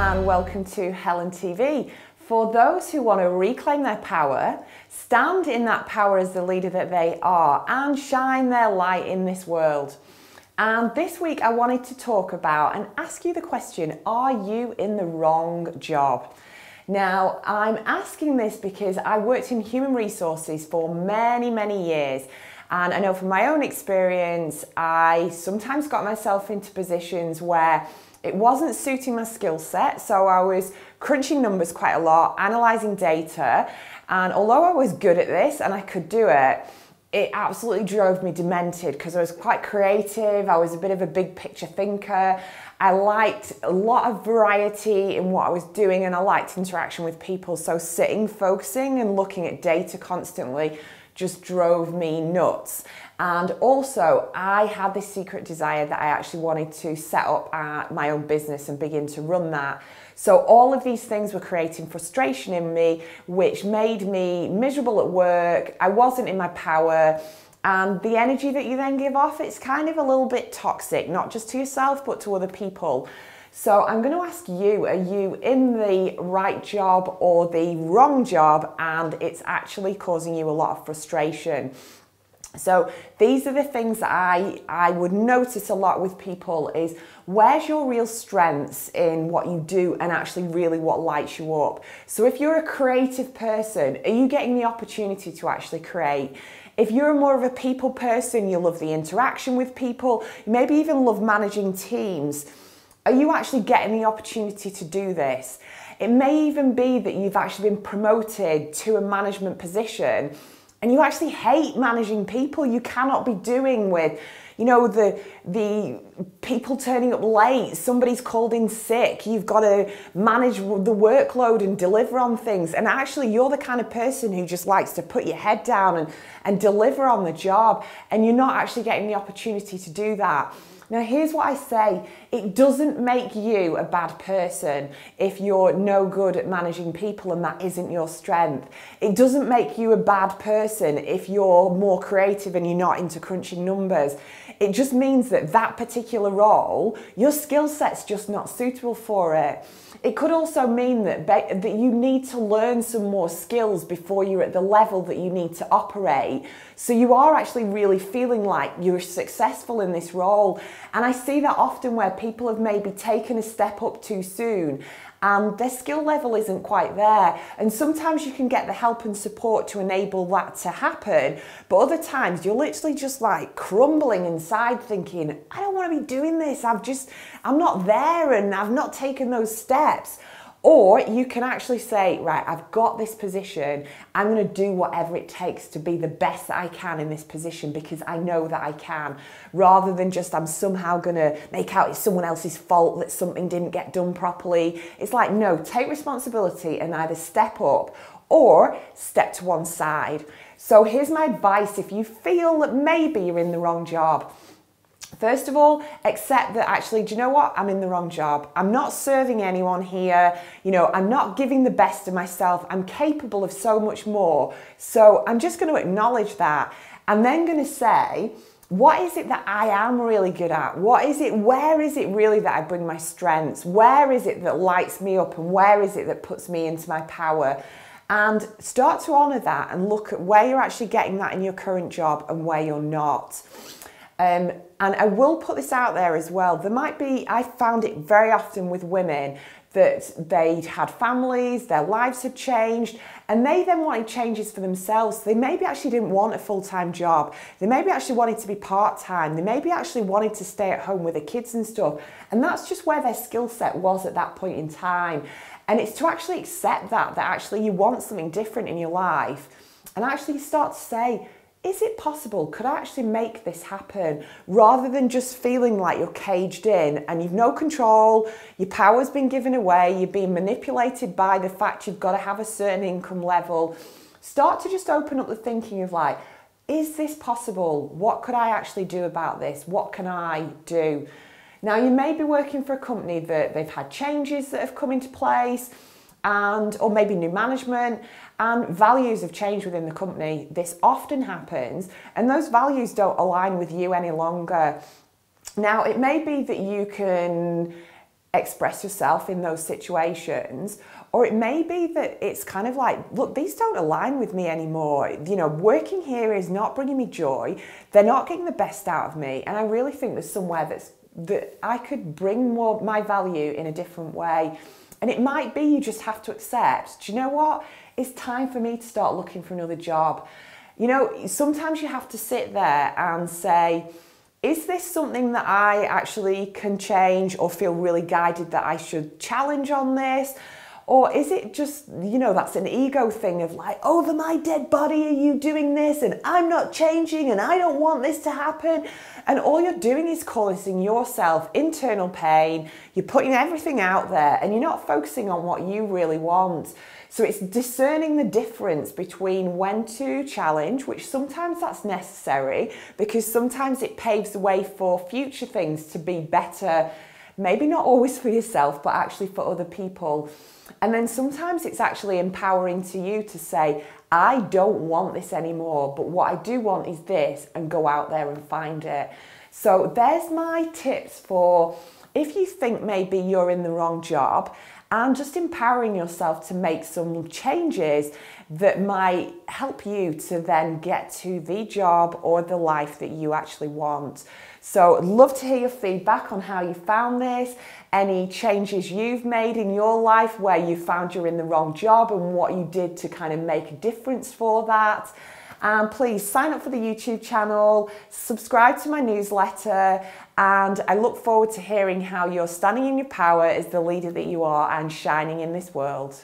and welcome to Helen TV. For those who want to reclaim their power, stand in that power as the leader that they are and shine their light in this world. And this week I wanted to talk about and ask you the question, are you in the wrong job? Now, I'm asking this because I worked in human resources for many years. And I know from my own experience, I sometimes got myself into positions where it wasn't suiting my skill set. So I was crunching numbers quite a lot, analysing data. And although I was good at this and I could do it, it absolutely drove me demented because I was quite creative. I was a bit of a big picture thinker. I liked a lot of variety in what I was doing and I liked interaction with people. So sitting, focusing and looking at data constantly just drove me nuts. And also I had this secret desire that I actually wanted to set up my own business and begin to run that. So all of these things were creating frustration in me, which made me miserable at work. I wasn't in my power. And the energy that you then give off, it's kind of a little bit toxic, not just to yourself, but to other people. So I'm going to ask you, are you in the right job or the wrong job? And it's actually causing you a lot of frustration. So these are the things that I would notice a lot with people is, where's your real strengths in what you do and actually really what lights you up? So if you're a creative person, are you getting the opportunity to actually create? If you're more of a people person, you love the interaction with people, you maybe even love managing teams, are you actually getting the opportunity to do this? It may even be that you've actually been promoted to a management position and you actually hate managing people. You cannot be doing with, you know, the people turning up late, somebody's called in sick, you've got to manage the workload and deliver on things. And actually you're the kind of person who just likes to put your head down and deliver on the job, and you're not actually getting the opportunity to do that. Now here's what I say, it doesn't make you a bad person if you're no good at managing people and that isn't your strength. It doesn't make you a bad person if you're more creative and you're not into crunching numbers. It just means that that particular role, your skill set's just not suitable for it. It could also mean that you need to learn some more skills before you're at the level that you need to operate. So you are actually really feeling like you're successful in this role. And I see that often where people have maybe taken a step up too soon and their skill level isn't quite there. And sometimes you can get the help and support to enable that to happen. But other times you're literally just like crumbling inside thinking, I don't want to be doing this. I'm not there and I've not taken those steps. Or you can actually say, right, I've got this position. I'm going to do whatever it takes to be the best that I can in this position because I know that I can, rather than just I'm somehow going to make out it's someone else's fault that something didn't get done properly. It's like, no, take responsibility and either step up or step to one side. So here's my advice if you feel that maybe you're in the wrong job. First of all, accept that actually, do you know what? I'm in the wrong job. I'm not serving anyone here. You know, I'm not giving the best of myself. I'm capable of so much more. So I'm just going to acknowledge that and then going to say, what is it that I am really good at? Where is it really that I bring my strengths? Where is it that lights me up and where is it that puts me into my power? And start to honour that and look at where you're actually getting that in your current job and where you're not. And I will put this out there as well. There might be, I found it very often with women that they'd had families, their lives had changed, and they then wanted changes for themselves. They maybe actually didn't want a full-time job. They maybe actually wanted to be part-time. They maybe actually wanted to stay at home with the kids and stuff. And that's just where their skill set was at that point in time. And it's to actually accept that actually you want something different in your life and actually start to say, is it possible? Could I actually make this happen? Rather than just feeling like you're caged in and you've no control, your power's been given away, you're being manipulated by the fact you've got to have a certain income level. Start to just open up the thinking of like, is this possible? What could I actually do about this? What can I do? Now you may be working for a company that they've had changes that have come into place or maybe new management, and values have changed within the company. This often happens and those values don't align with you any longer. Now it may be that you can express yourself in those situations. Or it may be that it's kind of like, look, these don't align with me anymore. You know, working here is not bringing me joy. They're not getting the best out of me. And I really think there's somewhere that I could bring more my value in a different way. And it might be you just have to accept, do you know what? It's time for me to start looking for another job. You know, sometimes you have to sit there and say, is this something that I actually can change or feel really guided that I should challenge on this? Or is it just, you know, that's an ego thing of like, over my dead body are you doing this and I'm not changing and I don't want this to happen. And all you're doing is causing yourself internal pain. You're putting everything out there and you're not focusing on what you really want. So it's discerning the difference between when to challenge, which sometimes that's necessary because sometimes it paves the way for future things to be better, maybe not always for yourself, but actually for other people. And then sometimes it's actually empowering to you to say, I don't want this anymore, but what I do want is this, and go out there and find it. So there's my tips for if you think maybe you're in the wrong job, and just empowering yourself to make some changes that might help you to then get to the job or the life that you actually want. So I'd love to hear your feedback on how you found this, any changes you've made in your life where you found you're in the wrong job and what you did to kind of make a difference for that. And please sign up for the YouTube channel, subscribe to my newsletter, and I look forward to hearing how you're standing in your power as the leader that you are and shining in this world.